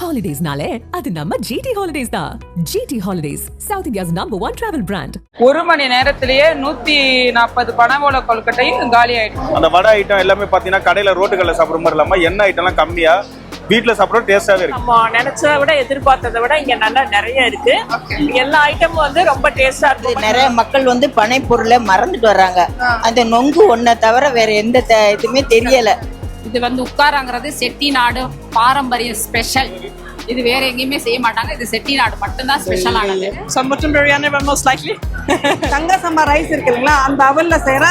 ஹாலிடேஸ்னாலே அது நம்ம ஜிடி ஹாலிடேஸ் தான். GT Holidays, South India's #1 travel brand. ஒரு மணி நேரத்திலேயே 140 பனவோல கொழுக்கட்டையும் காலி ஆயிடுச்சு. அந்த வடை ஐட்டம் எல்லாமே பாத்தீங்கன்னா கடையில ரோட்டுகள்ல சாப்பிடுற மாதிரி இல்லாம எண்ணெய் ஐட்டம்லாம் கம்மியா வீட்டுல சாப்பிட டேஸ்டாவே இருக்கு. நம்ம நினைச்சதை விட எதிர்பார்த்ததை விட இங்க நல்லா நிறைய இருக்கு. எல்லா ஐட்டமும் வந்து ரொம்ப டேஸ்டா இருக்கு. நிறைய மக்கள் வந்து பனை பொருளை மறந்துட்டு வர்றாங்க. அந்த நொங்கு ஒன்றை தவிர வேற எந்த இதுவுமே தெரியல. இது வந்து உட்காராங்கிறது செட்டிநாடு பாரம்பரிய ஸ்பெஷல். இது வேற எங்கேயுமே செய்ய மாட்டாங்க. இது செட்டிநாடு மட்டும்தான் ஸ்பெஷல் ஆனது. மட்டன் பிரியாணி மோஸ்ட் லைக்லி தங்க சம்பா ரைஸ் இருக்குங்களா, அந்த அவல்ல செய்யற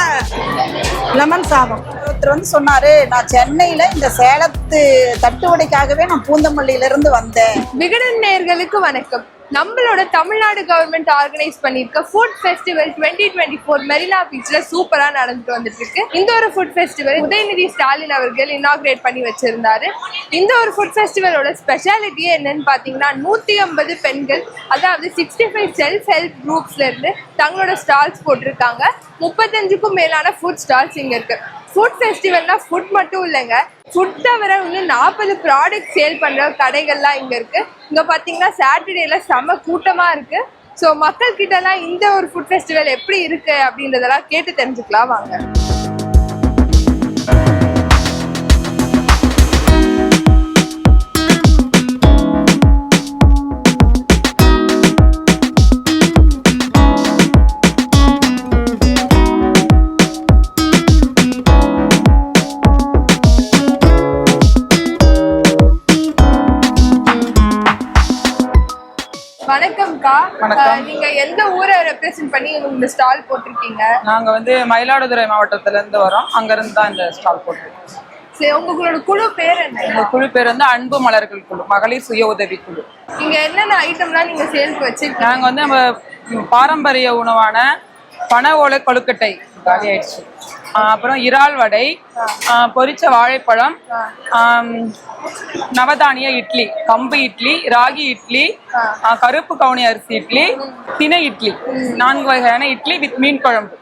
லெமன் சாதம். ஒருத்தர் வந்து சொன்னாரு, நான் சென்னையில இந்த சேலத்து தட்டுவடைக்காகவே நான் பூந்தமல்லியில இருந்து வந்தேன். விகடன் நேயர்களுக்கு வணக்கம். நம்மளோட தமிழ்நாடு கவர்மெண்ட் ஆர்கனைஸ் பண்ணிருக்க ஃபுட் ஃபெஸ்டிவல் 2024 மெரினா பீச்ல சூப்பரா நடந்துட்டு வந்துட்டு இருக்கு. இந்த ஒரு ஃபுட் ஃபெஸ்டிவல் உதயநிதி ஸ்டாலின் அவர்கள் இனாகிரேட் பண்ணி வச்சிருந்தாரு. இந்த ஒரு ஃபுட் ஃபெஸ்டிவலோட ஸ்பெஷாலிட்டியே என்னன்னு பாத்தீங்கன்னா 150 பெண்கள், அதாவது 65 செல்ஃப் ஹெல்ப் குரூப்ஸ்ல இருந்து தங்களோட ஸ்டால்ஸ் போட்டிருக்காங்க. 35க்கும் மேலான ஃபுட் ஸ்டால்ஸ் இங்க இருக்கு. ஃபுட் ஃபெஸ்டிவல்னா ஃபுட் மட்டும் இல்லைங்க, ஃபுட் தவிர இன்னும் 40 ப்ராடக்ட் சேல் பண்ற கடைகள்லாம் இங்க இருக்கு. இங்க பாத்தீங்கன்னா சாட்டர்டேல செம கூட்டமா இருக்கு. ஸோ மக்கள் கிட்ட எல்லாம் இந்த ஒரு ஃபுட் ஃபெஸ்டிவல் எப்படி இருக்கு அப்படின்றதெல்லாம் கேட்டு தெரிஞ்சுக்கலாம் வாங்க. வணக்கம்க்கா. நீங்க எந்த ஊரை ரெப்ரசென்ட் பண்ணி இந்த ஸ்டால் போட்டிருக்கீங்க? நாங்க வந்து மயிலாடுதுறை மாவட்டத்துல இருந்து வரோம். அங்க இருந்து தான் இந்த ஸ்டால் போட்டிருக்கோம். சரி, உங்களோட குழு பேர் என்ன? எங்க குழு பேர் வந்து அன்பு மலர்கள் குழு, மகளிர் சுய உதவி குழு. இங்க என்னென்ன ஐட்டம்லாம் நீங்க சேல்க்கு வச்சிருக்கீங்க? நாங்க வந்து நம்ம பாரம்பரிய உணவான பனை ஓலை கொழுக்கட்டை காலி ஆயிடுச்சு. அப்புறம் இறால் வடை, பொரிச்ச வாழைப்பழம், நவதானிய இட்லி, கம்பு இட்லி, ராகி இட்லி, கருப்பு கவுனி அரிசி இட்லி, திணை இட்லி, 4 வகையான இட்லி வித் மீன் குழம்பு.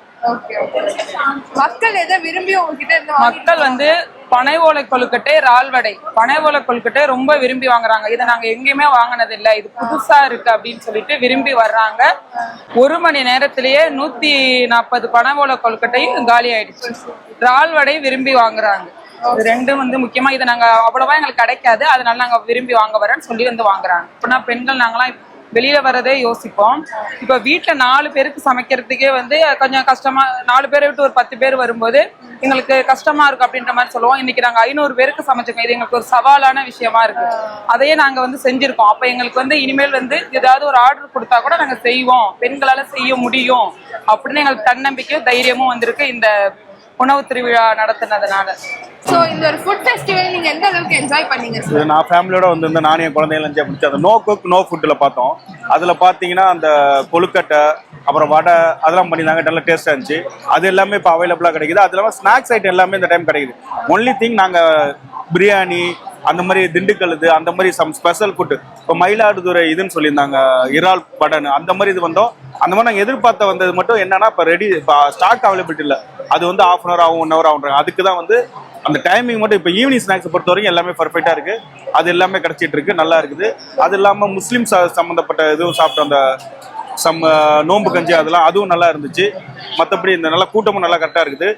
மக்கள் எதை விரும்பி உங்ககிட்ட மக்கள் வந்து பனை ஓலை கொழுக்கட்டை, இறால் வடை, பனை ஓலை கொழுக்கட்டை ரொம்ப விரும்பி வாங்குறாங்க. இதை நாங்க எங்கேயுமே வாங்கினது இல்லை, இது புதுசா இருக்கு அப்படின்னு சொல்லிட்டு விரும்பி வர்றாங்க. ஒரு மணி நேரத்திலேயே 140 பனை ஓலை கொழுக்கட்டையும் காலி ஆயிடுச்சு. இறால் வடை விரும்பி வாங்குறாங்க. இது ரெண்டும் வந்து முக்கியமா இதை நாங்க அவ்வளவா எங்களுக்கு கிடைக்காது, அதனால நாங்க விரும்பி வாங்க வரேன்னு சொல்லி வந்து வாங்குறாங்க. இப்பனா பெண்கள் நாங்களாம் வெளியில வரதே யோசிப்போம். இப்ப வீட்டுல 4 பேருக்கு சமைக்கிறதுக்கே வந்து கொஞ்சம் கஷ்டமா, 4 பேரை விட்டு ஒரு 10 பேர் வரும்போது எங்களுக்கு கஷ்டமா இருக்கு அப்படின்ற மாதிரி சொல்லுவோம். இன்னைக்கு நாங்க 500 பேருக்கு சமைச்சிருக்கோம். இது எங்களுக்கு ஒரு சவாலான விஷயமா இருக்கு. அதையே நாங்க வந்து செஞ்சிருக்கோம். அப்ப எங்களுக்கு வந்து இனிமேல் வந்து ஏதாவது ஒரு ஆர்டர் கொடுத்தா கூட நாங்க செய்வோம், பெண்களால செய்ய முடியும் அப்படின்னு எங்களுக்கு தன்னம்பிக்கையும் தைரியமும் வந்திருக்கு இந்த உணவு திருவிழா நடத்தினதுனால. சோ இந்த ஒரு ஃபுட் ஃபெஸ்டிவல் நீங்க எந்த அளவுக்கு என்ஜாய் பண்ணீங்க? நான் ஃபேமிலியோட வந்திருந்த நானே குழந்தைகள் என்ஜாய் பண்ணிச்சு. அந்த நோ குக் நோ ஃபுட்டில் பார்த்தோம். அதில் பார்த்தீங்கன்னா அந்த கொழுக்கட்டை, அப்புறம் வடை, அதெல்லாம் பண்ணியிருந்தாங்க. நல்லா டேஸ்ட்டாக இருந்துச்சு. அது எல்லாமே இப்போ அவைலபிளாக கிடைக்குது. அது இல்லாமல் ஸ்நாக்ஸ் ஐட்டம் எல்லாமே இந்த டைம் கிடைக்குது. ஒன்லி திங் நாங்கள் பிரியாணி, அந்த மாதிரி திண்டுக்கல் இது, அந்த மாதிரி சம் ஸ்பெஷல் ஃபுட்டு. இப்போ மயிலாடுதுறை இதுன்னு சொல்லியிருந்தாங்க, இறால் படன், அந்த மாதிரி இது வந்தோம். அந்த மாதிரி நாங்கள் எதிர்பார்த்த வந்தது மட்டும் என்னன்னா, இப்போ ரெடி, இப்போ ஸ்டாக் அவைலபிலிட்டி இல்லை. அது வந்து 1/2 hour ஆகும், 1 hour ஆகுன்றாங்க. அதுக்கு தான் வந்து அந்த டைமிங் மட்டும். இப்போ ஈவினிங் ஸ்நாக்ஸ் பொறுத்த வரைக்கும் எல்லாமே பர்ஃபெக்டாக இருக்குது. அது எல்லாமே கிடச்சிட்டு இருக்கு, நல்லா இருக்குது. அது இல்லாமல் முஸ்லீம் சம்மந்தப்பட்ட இதுவும் சாப்பிட்டோம். அந்த நோம்பு கஞ்சி, அதெல்லாம் அதுவும் நல்லா இருந்துச்சு. மற்றபடி இந்த நல்லா கூட்டமும் நல்லா கரெக்டாக இருக்குது.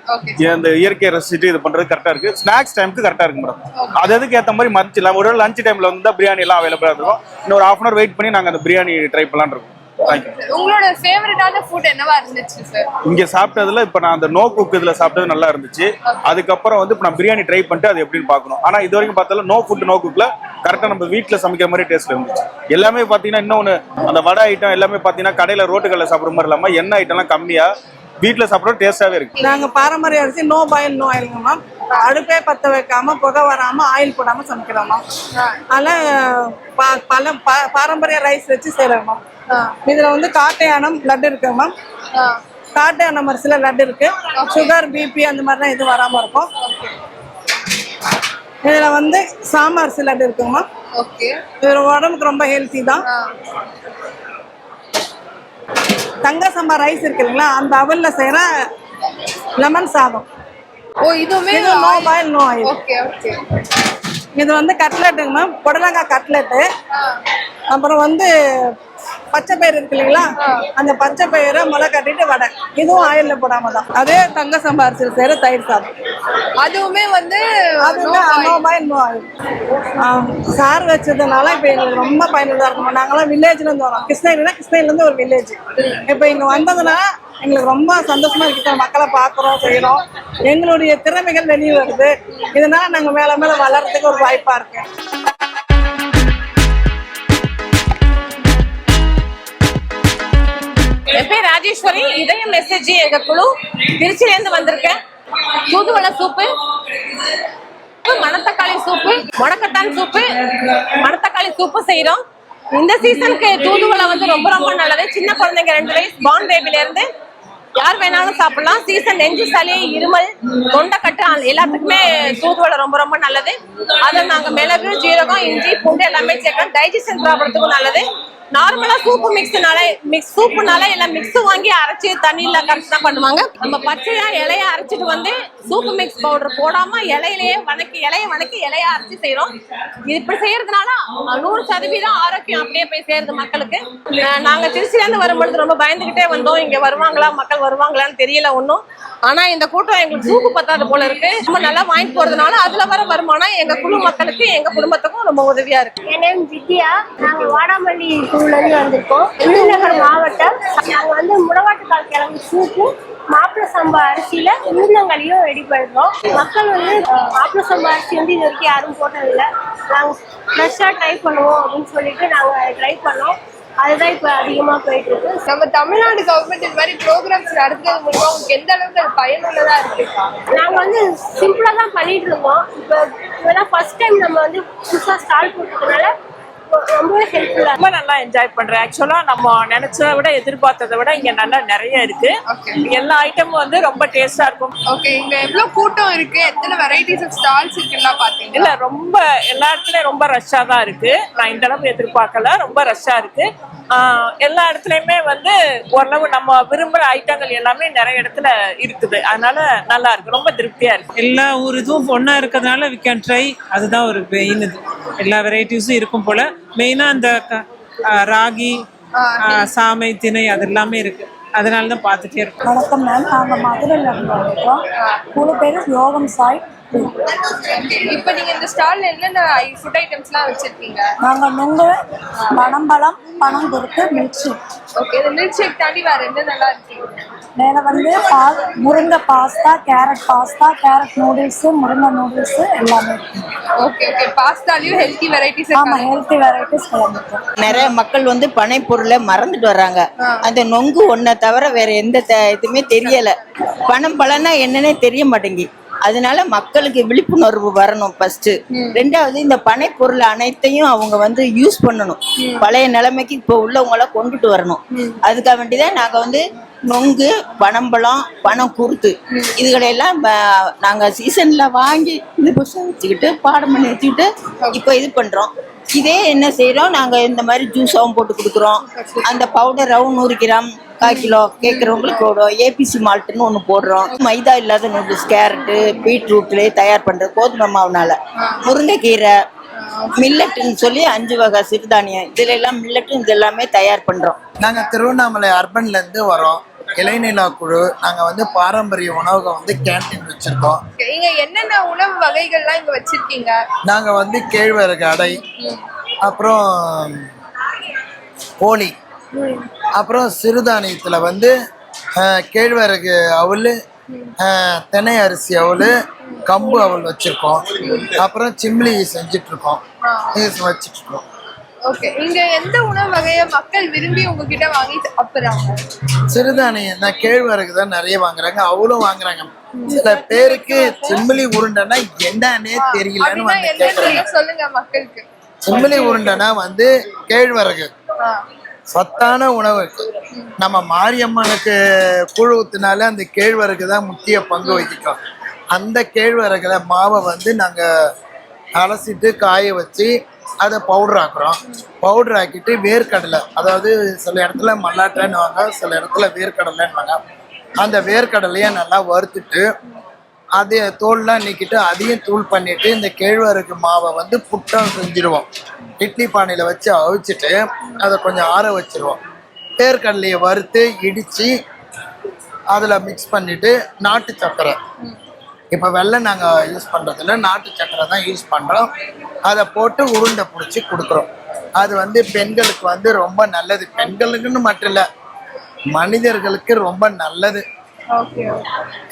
இந்த இயற்கையை ரசிச்சுட்டு இது பண்ணுறது கரெக்டாக இருக்குது. ஸ்நாக்ஸ் டைமுக்கு கரெக்டாக இருக்கு மேடம். அது அதுக்கு ஏற்ற மாதிரி மறைச்சிடலாம். ஒரு லஞ்ச் டைமில் வந்து பிரியாணி எல்லாம் அவைலபிளாக இருக்கும். இன்னொரு 1/2 hour வெயிட் பண்ணி நாங்கள் அந்த பிரியாணி ட்ரை பண்ணலான்னு இருக்கோம். உங்களோட ஃபேவரட்டான ஃபுட் என்னவா இருந்துச்சு சார்? இங்க சாப்பிட்டதுல இப்ப நான் அந்த நோ குக் இதுல சாப்பிட்டது நல்லா இருந்துச்சு. அதுக்கப்புறம் வந்து இப்ப நான் பிரியாணி ட்ரை பண்ணிட்டு அது எப்படின்னு பார்க்கணும். ஆனா இது வரைக்கும் பார்த்தாலும் நோ ஃபுட் நோ குக்ல கரெக்டா நம்ம வீட்டுல சமைக்கிற மாதிரி டேஸ்ட் இருந்துச்சு. எல்லாமே பாத்தீங்கன்னா இன்னொன்னு, அந்த வடை ஐட்டம் எல்லாமே பாத்தீங்கன்னா கடையில ரோட்டுகள்ல சாப்பிடுற மாதிரி இல்லாம எண்ணெய் ஐட்டம்லாம் கம்மியா வீட்டுல சாப்பிட டேஸ்டாவே இருக்கு. நாங்க பாரம்பரிய அரிசி, நோ பாயில் நோ ஆயிலுங்க மேம். அடுப்பே பத்த வைக்காம, புகை வராம, ஆயில் போடாம சமைக்கிறோம் மேம். அதனால பல பாரம்பரிய ரைஸ் வச்சு செய்யறோம் மேம். இதுல வந்து காட்டையானம் லட்டு இருக்கு மேம். காட்டையானம் அரிசியில லட்டு இருக்கு. சுகர், பிபி அந்த மாதிரிலாம் எதுவும் வராம இருக்கும். இதுல வந்து சாம அரிசி லட்டு இருக்குங்க மேம். இது உடம்புக்கு ரொம்ப ஹெல்த்தி தான். தங்க சம்பா ரைஸ் இருக்கு இல்லைங்களா, அந்த அவல்ல செய்யற லெமன் சாதம். இதுவுமே நோ பாயில் நோ ஆயில். இது வந்து கட்லெட்டுங்க மேம், புடலங்காய் கட்லெட்டு. அப்புறம் வந்து பச்சை பயிறு இருக்கு இல்லைங்களா, அந்த பச்சை பயிரை முளை கட்டிட்டு வடை. இதுவும் ஆயில்ல போடாம தான். அதே தங்க சம்பா அரிசியில் செய்யற தயிர் சாதம். அதுவுமே வந்து நோ ஆயில். சார் வச்சதுனால இப்போ எங்களுக்கு ரொம்ப பயனுள்ளதாக இருக்கும். நாங்களாம் வில்லேஜ்லேருந்து வரோம். கிருஷ்ணகிரிலேருந்து ஒரு வில்லேஜ். இப்போ இங்கே வந்ததுன்னா எங்களுக்கு ரொம்ப சந்தோஷமா இருக்கு. மக்களை பார்க்குறோம், செய்கிறோம். எங்களுடைய திறமைகள் வெளியே வருது. இதனால நாங்கள் மேலே மேலே வளர்றதுக்கு ஒரு வாய்ப்பாக இருக்கு. என் பேர் ராஜேஸ்வரி. இதயம் மெசேஜ் எங்க குழு திருச்சியிலேருந்து வந்திருக்கேன். தூதுவளை சூப்பு, மணத்தக்காளி சூப்பு, முடக்கத்தான் சூப்பு, மணத்தக்காளி சூப்பு செய்யறோம். இந்த சீசனுக்கு தூதுவளை வந்து ரொம்ப ரொம்ப நல்லது. சின்ன குழந்தைங்க 2 வயசு பார்ன் பேபில இருந்து யார் வேணாலும் சாப்பிடலாம். சீசன் நெஞ்சு சளி, இருமல், தொண்டைக்கட்டு எல்லாத்துக்குமே தூதுவளை ரொம்ப ரொம்ப நல்லது. அதை நாங்க மிளகு, ஜீரகம், இஞ்சி, பூண்டு எல்லாமே சேர்க்கிறோம். டைஜஷன் ப்ராப்ளத்துக்கும் நல்லது. நார்மலா சூப்பு சூப்புனால எல்லாம் மிக்ஸ் வாங்கி அரைச்சி தண்ணியில கரைச்சி தான் பண்ணுவாங்க. நம்ம பச்சையா இலைய அரைச்சிட்டு வந்து சூப்பு மிக்ஸ் பவுடர் போடாம இலைய வணக்கி இலைய அரைச்சி செய்யறோம். இது இப்படி செய்யறதுனால 100% ஆரோக்கியம் அப்படியே போய் சேருது மக்களுக்கு. நாங்க திருச்சியில இருந்து வரும்பொழுது ரொம்ப பயந்துகிட்டே வந்தோம். இங்க மக்கள் வருவாங்களான்னு தெரியல ஒன்னும். ஆனா இந்த கூட்டம் எங்களுக்கு சூப்பு பத்தாது போல இருக்கு. ரொம்ப நல்லா வாங்கிட்டு போறதுனால அதுல வர வருமானம் எங்க குழு மக்களுக்கு, எங்க குடும்பத்துக்கும் ரொம்ப உதவியா இருக்கு. என் நேம் வித்யா. நாங்க வாடாமல்லி குழுலேருந்து வந்திருக்கோம். விருதுநகர் மாவட்டம். நாங்க வந்து முடவாட்டுக்கால் கிழங்கு சூப்பு, மாப்பிள சம்பா அரிசியில உளுந்தங்களியும் ரெடி பண்றோம். மக்கள் வந்து மாப்பிள சம்பா அரிசி வந்து இது வரைக்கும் யாரும் போட்டதில்லை. நாங்க ஃப்ரெஷ்ஷா ட்ரை பண்ணுவோம் அப்படின்னு சொல்லிட்டு நாங்க ட்ரை பண்ணோம். அதுதான் இப்ப அதிகமா போயிட்டு இருக்கு. நம்ம தமிழ்நாடு கவர்மெண்ட் இந்த மாதிரி ப்ரோக்ராம்ஸ் நடத்துறது மூலமா உங்களுக்கு எந்த அளவுக்கு அது பயனுள்ளதா இருக்கு? நாங்க வந்து சிம்பிளா தான் பண்ணிட்டு இருந்தோம். இப்ப ஃபர்ஸ்ட் டைம் நம்ம வந்து புதுசா ஸ்டால் போட்டதுனால ரொம்பவே ஹெல்ப்ஃபுல்லா, ரொம்ப நல்லா என்ஜாய் பண்றேன். ஆக்சுவலா நம்ம நினைச்சதை விட எதிர்பார்த்ததை விட இங்க நல்லா நிறைய இருக்கு. எல்லா ஐட்டமும் வந்து ரொம்ப டேஸ்டா இருக்கும். ஓகே, இங்க எவ்வளவு கூட்டம் இருக்கு, எத்தனை வெரைட்டிஸ் ஆஃப் ஸ்டால்ஸ் இருக்குன்னா பாத்தீங்க? இல்ல, ரொம்ப எல்லா இடத்துலயும் ரொம்ப ரஷ்ஷா தான் இருக்கு. நான் இந்த அளவு எதிர்பார்க்கல, ரொம்ப ரஷ்ஷா இருக்கு. எல்லா இடத்துலயுமே வந்து ஓரளவு நம்ம விரும்புற ஐட்டங்கள் எல்லாமே நிறைய இடத்துல இருக்குது. அதனால நல்லா இருக்கு, ரொம்ப திருப்தியா இருக்கு. எல்லா ஊர் இதுவும் ஒன்னா இருக்கிறதுனால வி கேன் ட்ரை. அதுதான் ஒரு மெயின். இது எல்லா வெரைட்டிஸும் இருக்கும் போல. மெயினா அந்த ராகி, சாமை, திணை அது எல்லாமே இருக்கு. அதனால தான் பார்த்துட்டே இருக்கோம். வணக்கம் மேம், நாங்கள் மதுரையில் இருந்து வந்திருக்கோம். குழு பேர் யோகம் சாய். இப்ப நீங்க இந்த ஸ்டால்ல என்னென்ன ஃபுட் ஐட்டம்ஸ்லாம் வச்சிருக்கீங்க? நாங்கள் நுங்கு, பனம்பழம், பனங்குருத்து, மில்க் ஷேக். ஓகே, இந்த மில்க் ஷேக் தாண்டி வேற என்ன நல்லா இருக்கு? வேற வந்து முருங்கை பாஸ்தா, கேரட் நூடுல்ஸ், முருங்கை நூடுல்ஸ் எல்லாமே இருக்கு. ஓகே, பாஸ்தாலயும் ஹெல்த்தி வெரைட்டிஸ். ஆமா, ஹெல்த்தி வெரைட்டிஸ் கிளம்பிட்டோம். நிறைய மக்கள் வந்து பனை பொருளை மறந்துட்டு வர்றாங்க. அந்த நொங்கு ஒன்றை தவிர வேற எந்த இதுவுமே தெரியல. பனம்பழம்னா என்னன்னே தெரிய மாட்டேங்கி. அதனால மக்களுக்கு விழிப்புணர்வு வரணும் ஃபர்ஸ்ட். 2வது இந்த பனை பொருள் அனைத்தையும் அவங்க வந்து யூஸ் பண்ணணும். பழைய நிலைமைக்கு இப்போ உள்ளவங்கள கொண்டுட்டு வரணும். அதுக்காக வேண்டிதான் நாங்க வந்து நொங்கு, பனம்பழம், பனங்குருத்து இதுகளையெல்லாம் நாங்க சீசன்ல வாங்கி இது வச்சுக்கிட்டு பாடம் பண்ணி வச்சுக்கிட்டு இப்போ இது பண்றோம். இதே என்ன செய்யறோம், நாங்க இந்த மாதிரி ஜூஸாவும் போட்டு கொடுக்குறோம். அந்த பவுடராகவும் 100 கிராம் 1/4 கிலோ கேட்குறவங்களுக்கு ஏபிசி மால்ட்டுன்னு ஒன்று போடுறோம். மைதா இல்லாத நூடுல்ஸ், கேரட்டு, பீட்ரூட்லேயே தயார் பண்ணுறது, கோதுமை மாவுனால. முருங்கைக்கீரை, மில்லட்டுன்னு சொல்லி 5 வகை சிறுதானியம், இதுல எல்லாம் மில்லட்டும் இது எல்லாமே தயார் பண்ணுறோம். நாங்கள் திருவண்ணாமலை அர்பன்லேருந்து வரோம். இளைநிலா குழு. நாங்கள் வந்து பாரம்பரிய உணவகம் வந்து கேன்டீன் வச்சுருக்கோம். இங்கே என்னென்ன உணவு வகைகள்லாம் இங்கே வச்சுருக்கீங்க? நாங்கள் வந்து கேழ்வரகு அடை, அப்புறம் போலி, அப்புறம் சிறுதானியத்தில் வந்து கேழ்வரகு அவல், தினை அரிசி அவல், கம்பு அவல் வச்சுருக்கோம். அப்புறம் சிம்லி செஞ்சிட்ருக்கோம், வச்சுட்ருக்கோம். ஓகே, இங்க எந்த உணவு வகையை மக்கள் விரும்பி உங்ககிட்ட வாங்கி சாப்பிடுறாங்க? சிறுதானியம் தான், கேழ்வரகு தான் நிறைய வாங்குறாங்க, அவளும் வாங்குறாங்க. சில பேருக்கு சிம்லி உருண்டைன்னா என்னன்னே தெரியலன்னு வந்து கேட்குறாங்க. சொல்லுங்க மக்களுக்கு. சிம்லி உருண்டைனா வந்து கேழ்வரகு சத்தான உணவு. நம்ம மாரியம்மனுக்கு கூழ் ஊத்தினாலே அந்த கேழ்வரகு தான் முக்கிய பங்கு வகிக்கும். அந்த கேழ்வரகுல மாவை வந்து நாங்கள் அலசிட்டு காய வச்சு அதை பவுடர் ஆக்குறோம். பவுடர் ஆக்கிட்டு வேர்க்கடலை, அதாவது சில இடத்துல மல்லாட்டைன்னு வாங்க, சில இடத்துல வேர்க்கடலைன்னு வாங்க. அந்த வேர்க்கடலையை நல்லா வறுத்துட்டு அது தோல்லாம் நீக்கிட்டு அதையும் தூள் பண்ணிட்டு இந்த கேழ்வரகு மாவை வந்து புட்டா செஞ்சிடுவோம். இட்லி பானையில் வச்சு அவிச்சிட்டு அதை கொஞ்சம் ஆற வச்சிருவோம். வேர்க்கடலையை வறுத்து இடித்து அதில் மிக்ஸ் பண்ணிவிட்டு நாட்டு சர்க்கரை, இப்போ வெள்ளம் நாங்கள் யூஸ் பண்ணுறதில்ல, நாட்டு சர்க்கரை தான் யூஸ் பண்ணுறோம். அதை போட்டு உருண்டை பிடிச்சி கொடுக்குறோம். அது வந்து பெண்களுக்கு வந்து ரொம்ப நல்லது. பெண்களுக்குன்னு மட்டும் இல்லை, மனிதர்களுக்கு ரொம்ப நல்லது.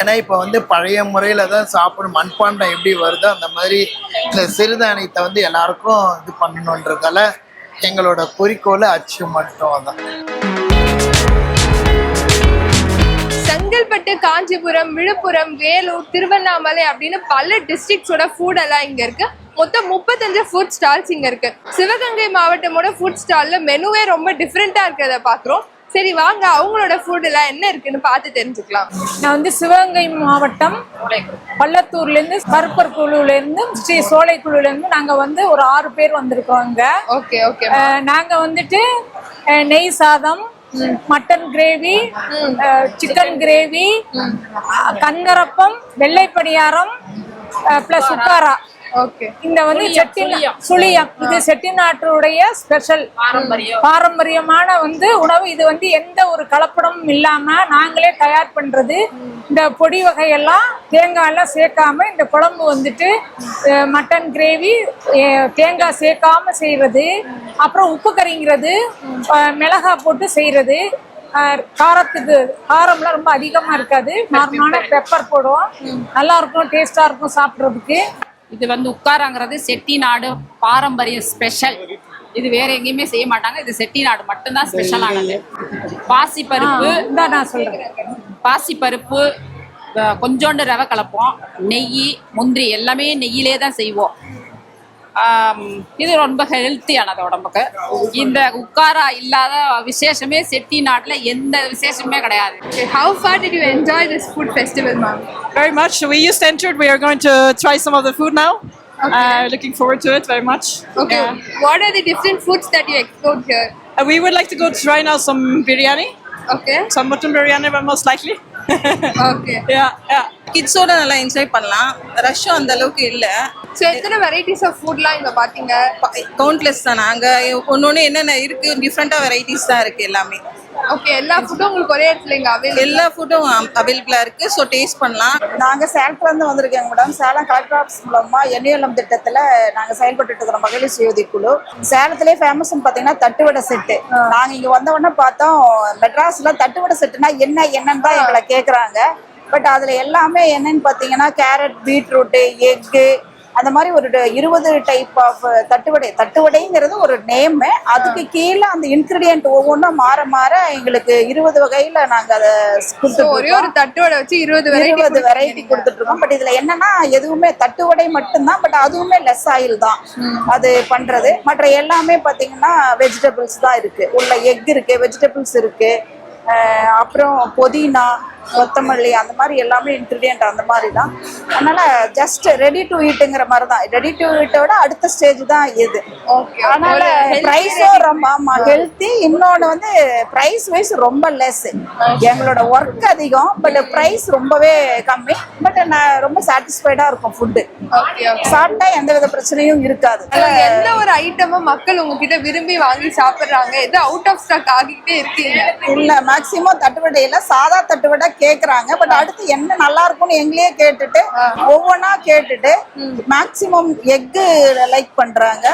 ஏன்னா இப்போ வந்து பழைய முறையில் தான் சாப்பிடும். மண்பாண்டம் எப்படி வருதோ அந்த மாதிரி இந்த சிறுதானியத்தை வந்து எல்லாருக்கும் இது பண்ணணுன்றதால எங்களோட குறிக்கோள் அச்சீவ்மெண்ட்டும் தான். செங்கல்பட்டு, காஞ்சிபுரம், விழுப்புரம், வேலூர், திருவண்ணாமலை அப்படின்னு பல டிஸ்ட்ரிக்ட்ஸோட ஃபுட் எல்லாம் இங்க இருக்கு. மொத்தம் 35 ஃபுட் ஸ்டால்ஸ் இங்க இருக்கு. சிவகங்கை மாவட்டமோட ஃபுட் ஸ்டால்ல மெனுவே ரொம்ப டிஃப்ரெண்டா இருக்கிறத பாக்குறோம். சரி வாங்க அவங்களோட ஃபுட் எல்லாம் என்ன இருக்குன்னு பார்த்து தெரிஞ்சுக்கலாம். நான் வந்து சிவகங்கை மாவட்டம் பள்ளத்தூர்ல இருந்து, கருப்பர் குழுல இருந்து, ஸ்ரீ சோலை குழுல இருந்து நாங்க வந்து ஒரு 6 பேர் வந்திருக்கோம் இங்க. Okay okay. நாங்க வந்துட்டு நெய் சாதம், மட்டன் கிரேவி, சிக்கன் கிரேவி, கங்கரப்பம், வெள்ளை பணியாரம் பிளஸ் உக்காரா. ஓகே. இந்த வந்து சுழியம், இது செட்டிநாட்டுடைய ஸ்பெஷல் பாரம்பரியமான வந்து உணவு. இது வந்து எந்த ஒரு கலப்படமும் இல்லாம நாங்களே தயார் பண்றது. இந்த பொடி வகையெல்லாம் தேங்காய் எல்லாம் சேர்க்காம இந்த குழம்பு வந்துட்டு மட்டன் கிரேவி தேங்காய் சேர்க்காம செய்யறது. அப்புறம் உப்பு கறிங்கிறது, மிளகாய் போட்டு செய்யறது. காரத்துக்கு காரம்லாம் ரொம்ப அதிகமா இருக்காது, நார்மலான பெப்பர் போடுவோம். நல்லா இருக்கும், டேஸ்டா இருக்கும் சாப்பிட்றதுக்கு. இது வந்து உட்காராங்கிறது செட்டிநாடு பாரம்பரிய ஸ்பெஷல். இது வேற எங்கேயுமே செய்ய மாட்டாங்க. இது செட்டிநாடு மட்டும்தான் ஸ்பெஷலானது. பாசிப்பருப்பு நான் சொல்றேன். பாசிப்பருப்பு, கொஞ்சோண்டு ரவை கலப்போம், நெய், முந்திரி எல்லாமே நெய்யிலே தான் செய்வோம். இது ரொம்ப ஹெல்த்தியானது உடம்புக்கு. இந்த உக்காரா இல்லாத விசேஷமே செட்டிநாட்டுல எந்த விசேஷமே கிடையாது. How far did you enjoy this food festival, ma'am? Very much. We just entered. We are going to try some of the food now. Okay. Looking forward to it very much. Okay. What are the different foods that you explored here? We would like to go try now some biryani. Okay. Some mutton biryani, most likely. Okay. Yeah. கிட்ஸோட நல்லா enjoy பண்ணலாம். ரஷ்ஷும் அந்த அளவுக்கு இல்லை. So எத்தனை varieties of ஃபுட்லாம் இங்கே பார்த்தீங்க? Countless தான். நாங்கள் ஒன்று என்னென்ன இருக்குது, டிஃப்ரெண்ட்டாக வெரைட்டிஸ் தான் இருக்குது எல்லாமே. ஓகே. எல்லா ஃபுட்டும் உங்களுக்கு ஒரே இடத்துல இங்கே அவைலபிள்? எல்லா ஃபுட்டும் அவைலபிளாக இருக்குது. ஸோ டேஸ்ட் பண்ணலாம். நாங்கள் சேலத்துலேருந்து வந்திருக்கேங்க மேடம். சேலம் கலெக்டர் ஆஃபீஸ் மூலமாக என்ஏஎல்எம் திட்டத்தில் நாங்கள் செயல்பட்டு இருக்கிறோம். மகளிர் சுயோதி குழு. சேலத்திலே ஃபேமஸ்ன்னு பார்த்தீங்கன்னா தட்டுவடை செட்டு. நாங்கள் இங்கே வந்தவொடனே பார்த்தோம், மெட்ராஸில் தட்டுவடை செட்டுனா என்னன்னு தான் எங்களை கேட்குறாங்க. பட் அதில் எல்லாமே என்னன்னு பார்த்தீங்கன்னா கேரட், பீட்ரூட்டு, எக்கு, அந்த மாதிரி ஒரு 20 டைப் ஆஃப் தட்டுவடைங்கிறது ஒரு நேமு. அதுக்கு கீழே அந்த இன்கிரீடியன்ட் ஒவ்வொன்றும் மாற எங்களுக்கு 20 வகையில் நாங்கள் அதை கொடுத்துருக்கோம். ஒரே ஒரு தட்டுவடை வச்சு 20 வெரைட்டி கொடுத்துட்டு இருக்கோம். பட் இதில் என்னன்னா எதுவுமே தட்டுவடை மட்டும்தான். பட் அதுவுமே லெஸ் ஆயில் தான் அது பண்ணுறது. மற்ற எல்லாமே பார்த்தீங்கன்னா வெஜிடபிள்ஸ் தான் இருக்குது. உள்ள எக் இருக்குது, வெஜிடபிள்ஸ் இருக்குது, அப்புறம் புதினா, கொத்தமல்லி, அந்த மாதிரி எல்லாமே இன்க்ரீடியன்ட் அந்த மாதிரி தான். அதனால ஜஸ்ட் ரெடி டு ஈட்டுங்கிற மாதிரி தான். ரெடி டு ஈட்டோட அடுத்த ஸ்டேஜ் தான் இது. அதனால ப்ரைஸும் ரொம்ப ஹெல்த்தி. இன்னொன்று வந்து ப்ரைஸ் வைஸ் ரொம்ப லெஸ். எங்களோட ஒர்க் அதிகம், பட் ப்ரைஸ் ரொம்பவே கம்மி. பட் நான் ரொம்ப சாட்டிஸ்ஃபைடாக இருக்கும். ஃபுட்டு சாப்பிட்டா எந்த வித பிரச்சனையும் இருக்காது. எந்த ஒரு ஐட்டமும் மக்கள் உங்ககிட்ட விரும்பி வாங்கி சாப்பிட்றாங்க? எது அவுட் ஆஃப் ஸ்டாக் ஆகிக்கிட்டே இருக்கீங்க? இல்லை, மேக்சிமம் தட்டுவடையில சாதா தட்டுவடை கேக்குறாங்க. பட் அடுத்து என்ன நல்லா இருக்கும்னு எங்களையே கேட்டுட்டு ஒவ்வொன்னா கேட்டுட்டு மேக்சிமம் எக்கு லைக் பண்றாங்க.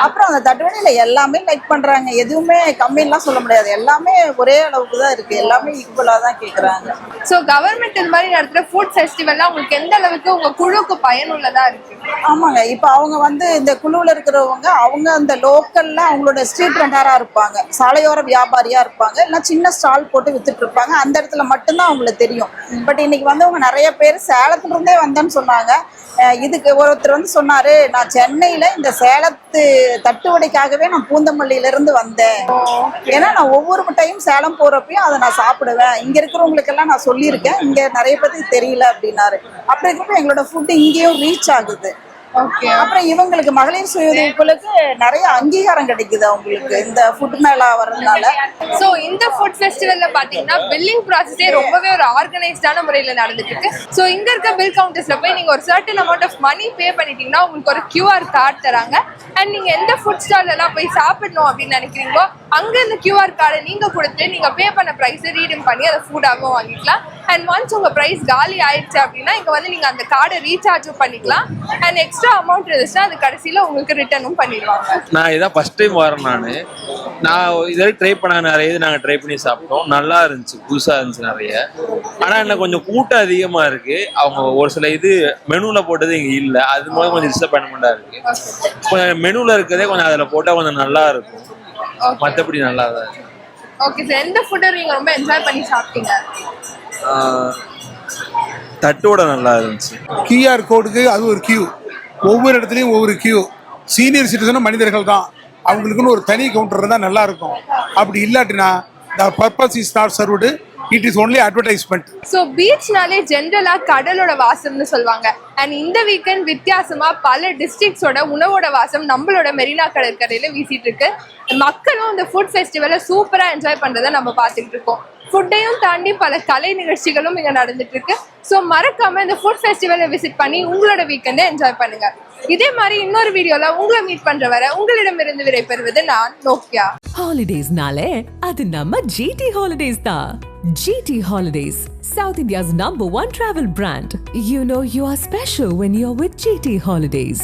அப்புறம் அந்த தட்டுவடையில எல்லாமே லைக் பண்றாங்க. எதுவுமே கம்மிலாம் சொல்ல முடியாது. எல்லாமே ஒரே அளவுக்கு தான் இருக்கு. எல்லாமே ஈக்குவலா தான் கேக்குறாங்க. ஸோ கவர்மெண்ட் இந்த மாதிரி நடத்துற ஃபுட் ஃபெஸ்டிவல்லாம் உங்களுக்கு எந்த அளவுக்கு உங்க குழுவுக்கு பயனுள்ளதா இருக்கு? ஆமாங்க. இப்போ அவங்க வந்து இந்த குழுவில் இருக்கிறவங்க அவங்க அந்த லோக்கல்ல அவங்களோட ஸ்ட்ரீட் வெண்டாரா இருப்பாங்க, சாலையோர வியாபாரியா இருப்பாங்க, இல்லை சின்ன ஸ்டால் போட்டு வித்துட்டு இருப்பாங்க. அந்த இடத்துல மட்டும்தான் அவங்களுக்கு தெரியும். பட் இன்னைக்கு வந்தவங்க நிறைய பேர் சேலத்துல இருந்தே வந்தேன்னு சொன்னாங்க. இதுக்கு ஒருத்தர் வந்து சொன்னாரு, நான் சென்னையில இந்த சேலத்து தட்டுவடைக்காகவே நான் பூந்தமல்லியில இருந்து வந்தேன். ஏன்னா நான் ஒவ்வொரு டைம் சேலம் போறப்பையும் அதை நான் சாப்பிடுவேன். இங்க இருக்கிறவங்களுக்கு எல்லாம் நான் சொல்லியிருக்கேன், இங்க நிறைய பேருக்கு தெரியல அப்படின்னாரு. அப்படி இருக்கப்ப எங்களோட ஃபுட்டு இங்கேயும் ரீச் ஆகுது. ஓகே. அப்புறம் இவங்களுக்கு மகளிர் சுய உதவிக்குழுக்கு நிறைய அங்கீகாரம் கிடைக்குது அவங்களுக்கு இந்த ஃபுட் மேளா வர்றதுனால. சோ இந்த ஃபுட் ஃபெஸ்டிவல்ல பாத்தீங்கன்னா பில்லிங் ப்ராசஸே ரொம்பவே ஒரு ஆர்கனைஸ்டான முறையில நடந்துட்டு இருக்கு. சோ இங்க இருக்க பில் கவுண்டர்ஸ்ல போய் நீங்க ஒரு சர்டன் அமௌண்ட் ஆஃப் மணி பே பண்ணிட்டீங்கன்னா உங்களுக்கு ஒரு QR கார்டு தராங்க. அண்ட் நீங்க எந்த ஃபுட் ஸ்டால் எல்லாம் போய் சாப்பிடணும் அப்படின்னு நினைக்கிறீங்களோ அங்க இந்த QR கார்டை நீங்க கொடுத்து நீங்க பே பண்ண பிரைஸ் ரீடிங் பண்ணி அதை ஃபுட்டாகவும் வாங்கிக்கலாம். அண்ட் ஒன்ஸ் உங்க பிரைஸ் காலி ஆயிடுச்சு அப்படின்னா இங்க வந்து நீங்க அந்த கார்டை ரீசார்ஜும் பண்ணிக்கலாம். அண்ட் எக்ஸ்ட்ரா அமௌண்ட் இருந்துச்சுன்னா அது கடைசியில உங்களுக்கு ரிட்டர்னும் பண்ணிடுவாங்க. நான் இதான் ஃபர்ஸ்ட் டைம் வரேன். நான் இதெல்லாம் ட்ரை பண்ண நிறைய இது நாங்கள் ட்ரை பண்ணி சாப்பிட்டோம். நல்லா இருந்துச்சு, புதுசாக இருந்துச்சு நிறைய. ஆனால் என்ன கொஞ்சம் கூட்டம் அதிகமாக இருக்கு. அவங்க ஒரு சில இது மெனுவில் போட்டது இங்கே இல்லை. அது மூலம் கொஞ்சம் டிசப்பாயின்மெண்ட்டாக இருக்கு. கொஞ்சம் மெனுவில் இருக்கிறதே கொஞ்சம் அதில் போட்டால் கொஞ்சம் நல்லா இருக்கும். மற்றபடி நல்லா தான் இருக்கு. ஓகே சார், எந்த ஃபுட்டை நீங்க ரொம்ப என்ஜாய் பண்ணி சாப்பிட்டீங்க? தட்டோட நல்லா இருந்துச்சு. QR கோடுக்கு அது ஒரு கியூ, ஒவ்வொரு இடத்துலையும் ஒவ்வொரு கியூ. சீனியர் சிட்டிசனும் மனிதர்கள் தான், அவங்களுக்குன்னு ஒரு தனி கவுண்டர் இருந்தால் நல்லா இருக்கும். அப்படி இல்லாட்டினா the purpose is not served, it is only advertisement. So பீச்னாலே ஜென்ரலா கடலோட வாசம்னு சொல்லுவாங்க. அண்ட் இந்த வீக்கெண்ட் வித்தியாசமா பல டிஸ்ட்ரிக்ட்ஸோட உணவோட வாசம் நம்மளோட மெரினா கடற்கரையில வீசிட்டு இருக்கு. மக்களும் இந்த ஃபுட் ஃபெஸ்டிவலை சூப்பரா என்ஜாய் பண்றதை நம்ம பார்த்துட்டு இருக்கோம். ஃபுட்டையும் தாண்டி பல கலை நிகழ்ச்சிகளும் இங்க நடந்துட்டு இருக்கு. ஸோ மறக்காம இந்த ஃபுட் ஃபெஸ்டிவலை விசிட் பண்ணி உங்களோட வீக்கெண்டை என்ஜாய் பண்ணுங்க. இதே மாதிரி இன்னொரு வீடியோல உங்களை மீட் பண்ற வரை உங்களிடமிருந்து விடைபெறுவது நான் நோக்கியா. ஹாலிடேஸ்னாலே அது நம்ம GT Holidays தான். GT Holidays, South India's #1 travel brand. You know you are special when you're with GT Holidays.